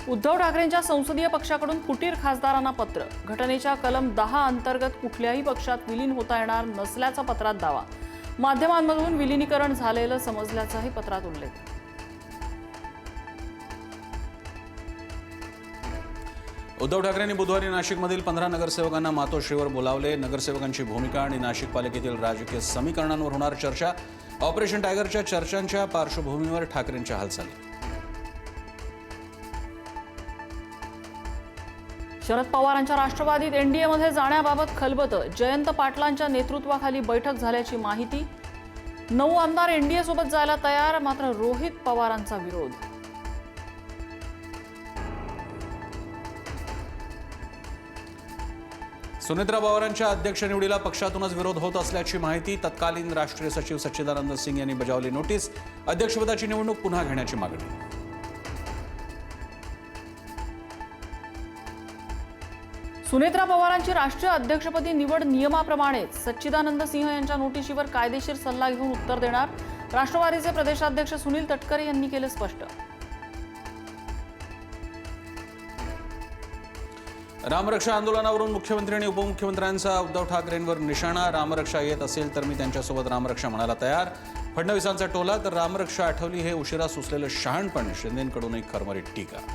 उद्धव ठाकरेंच्या संसदीय पक्षाकडून फुटीर खासदारांना पत्र। घटनेच्या कलम 10 अंतर्गत कुठल्याही पक्षात विलीन होता येणार नसल्याचा पत्रात दावा। माध्यमांमधून विलीनीकरण झालेलं समजल्याचाही पत्रात उल्लेख। उद्धव ठाकरेंनी बुधवारी नाशिकमधील 15 नगरसेवकांना मातोश्रीवर बोलावले। नगरसेवकांची भूमिका आणि नाशिक पालिकेतील राजकीय समीकरणांवर होणार चर्चा। ऑपरेशन टायगरच्या चर्चांच्या पार्श्वभूमीवर ठाकरेंच्या हालचाली। शरद पवारांच्या राष्ट्रवादीत एनडीएमध्ये जाण्याबाबत खलबत। जयंत पाटलांच्या नेतृत्वाखाली बैठक झाल्याची माहिती। 9 आमदार एनडीए सोबत जायला तयार, मात्र रोहित पवारांचा विरोध। सुनेत्रा पवारांच्या अध्यक्ष निवडीला पक्षातूनच विरोध होत असल्याची माहिती। तत्कालीन राष्ट्रीय सचिव सच्चिदानंद सिंग यांनी बजावली नोटीस। अध्यक्षपदाची निवडणूक पुन्हा घेण्याची मागणी। सुनेत्रा पवारांची राष्ट्रीय अध्यक्षपदी निवड नियमाप्रमाणेच। सच्चिदानंद सिंह यांच्या नोटीशीवर कायदेशीर सल्ला घेऊन उत्तर देणार। राष्ट्रवादीचे प्रदेशाध्यक्ष सुनील तटकरे यांनी केले स्पष्ट। रामरक्षा आंदोलनावरून मुख्यमंत्री आणि उपमुख्यमंत्र्यांचा उद्धव ठाकरेंवर निशाणा। रामरक्षा येत असेल तर मी त्यांच्यासोबत रामरक्षा म्हणायला तयार। फडणवीसांचा टोला तर रामरक्षा आठवली हे उशिरा सुचलेलं शहाणपण। शिंदेंकडूनही खरमरीत टीका।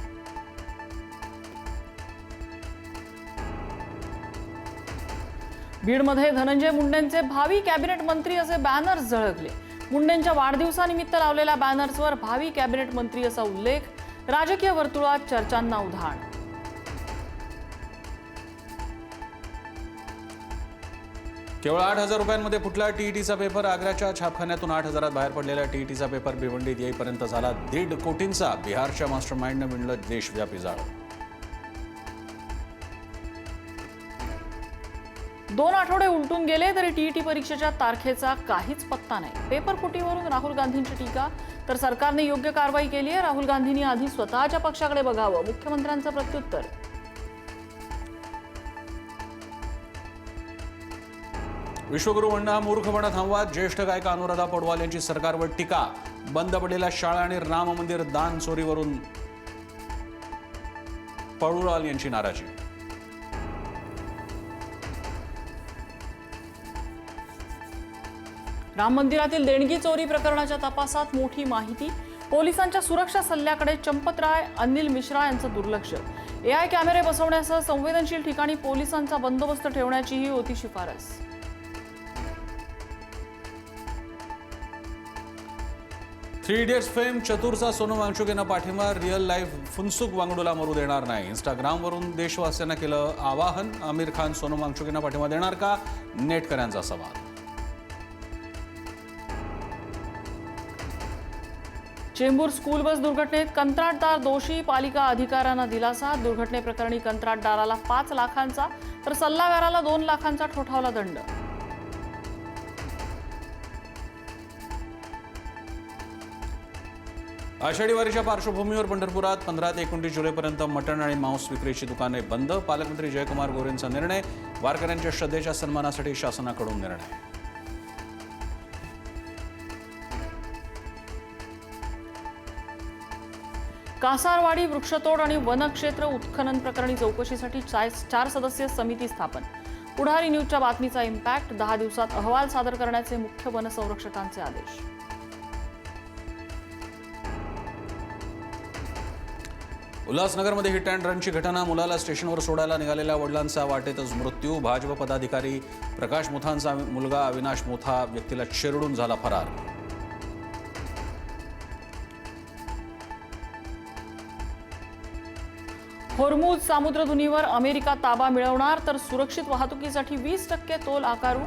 बीडमध्ये धनंजय मुंडेंचे भावी कॅबिनेट मंत्री असे बॅनर्स झळकले। मुंडेंच्या वाढदिवसानिमित्त लावलेल्या बॅनर्सवर भावी कॅबिनेट मंत्री असा उल्लेख। राजकीय वर्तुळात चर्चांना उधाण। केवळ 8,000 रुपयांमध्ये फुटला टीईटीचा पेपर। आग्र्याच्या छापखान्यातून 8,000 बाहेर पडलेला टीईटीचा पेपर भिवंडीत येईपर्यंत झाला 1.5 कोटींचा। बिहारच्या मास्टरमाइंडनं विणलं देशव्यापी जाळं। 2 आठवडे उलटून गेले तरी टीईटी परीक्षेच्या तारखेचा काहीच पत्ता नाही। पेपर फुटीवरून राहुल गांधींची टीका, तर सरकारने योग्य कारवाई केली आहे। राहुल गांधींनी आधी स्वतःच्या पक्षाकडे बघावं, मुख्यमंत्र्यांचं प्रत्युत्तर। विश्वगुरू म्हणणं हा मूर्खपणा थांबवा। ज्येष्ठ गायिका अनुराधा पौडवाल यांची सरकारवर टीका। बंद पडलेल्या शाळा आणि राम मंदिर दान चोरीवरून पौडवाल यांची नाराजी। राम मंदिरातील देणगी चोरी प्रकरणाच्या तपासात मोठी माहिती। पोलिसांच्या सुरक्षा सल्ल्याकडे चंपतराय अनिल मिश्रा यांचं दुर्लक्ष। एआय कॅमेरे बसवण्यासह संवेदनशील ठिकाणी पोलिसांचा बंदोबस्त ठेवण्याचीही होती शिफारस। थ्री इडियट्स फेम चतुरचा सोनम वांगचुकेंना पाठिंबा। रिअल लाईफ फुनसुक वांगडूला मरू देणार नाही। इंस्टाग्रामवरून देशवासियांना केलं आवाहन। आमिर खान सोनम वांगचुकेंना पाठिंबा देणार का, नेटकऱ्यांचा सवाल। चेंबूर स्कूल बस दुर्घटनेत कंत्राटदार दोषी, पालिका अधिकाऱ्यांना दिलासा। दुर्घटनेप्रकरणी कंत्राटदाराला 5 लाखांचा तर सल्लागाराला 2 लाखांचा ठोठावला दंड। आषाढी वारीच्या पार्श्वभूमीवर पंढरपुरात 15 ते 29 जुलैपर्यंत मटण आणि मांस विक्रीची दुकाने बंद। पालकमंत्री जयकुमार गोरेंचा निर्णय। वारकऱ्यांच्या श्रद्धेच्या सन्मानासाठी शासनाकडून निर्णय। कासारवाडी वृक्षतोड आणि वनक्षेत्र उत्खनन प्रकरणी चौकशीसाठी 4 सदस्यीय समिती स्थापन। पुढारी न्यूजच्या बातमीचा इम्पॅक्ट। 10 दिवसात अहवाल सादर करण्याचे मुख्य वनसंरक्षकांचे आदेश। उल्हासनगरमध्ये हिट अँड रनची घटना। मुलाला स्टेशनवर सोडायला निघालेल्या वडिलांचा वाटेतच मृत्यू। भाजप पदाधिकारी प्रकाश मुथांचा मुलगा अविनाश मुथा व्यक्तीला चिरडून झाला फरार। होर्मुझ सामुद्रधुनीवर अमेरिका ताबा मिळवणार, तर सुरक्षित वाहतुकीसाठी 20% तोल आकारू।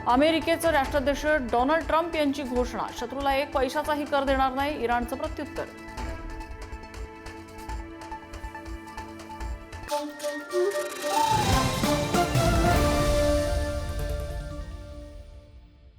अमेरिकेचे राष्ट्राध्यक्ष डोनाल्ड ट्रम्प यांची घोषणा। शत्रूला 1 पैशाचाही कर देणार नाही, इराणचं प्रत्युत्तर।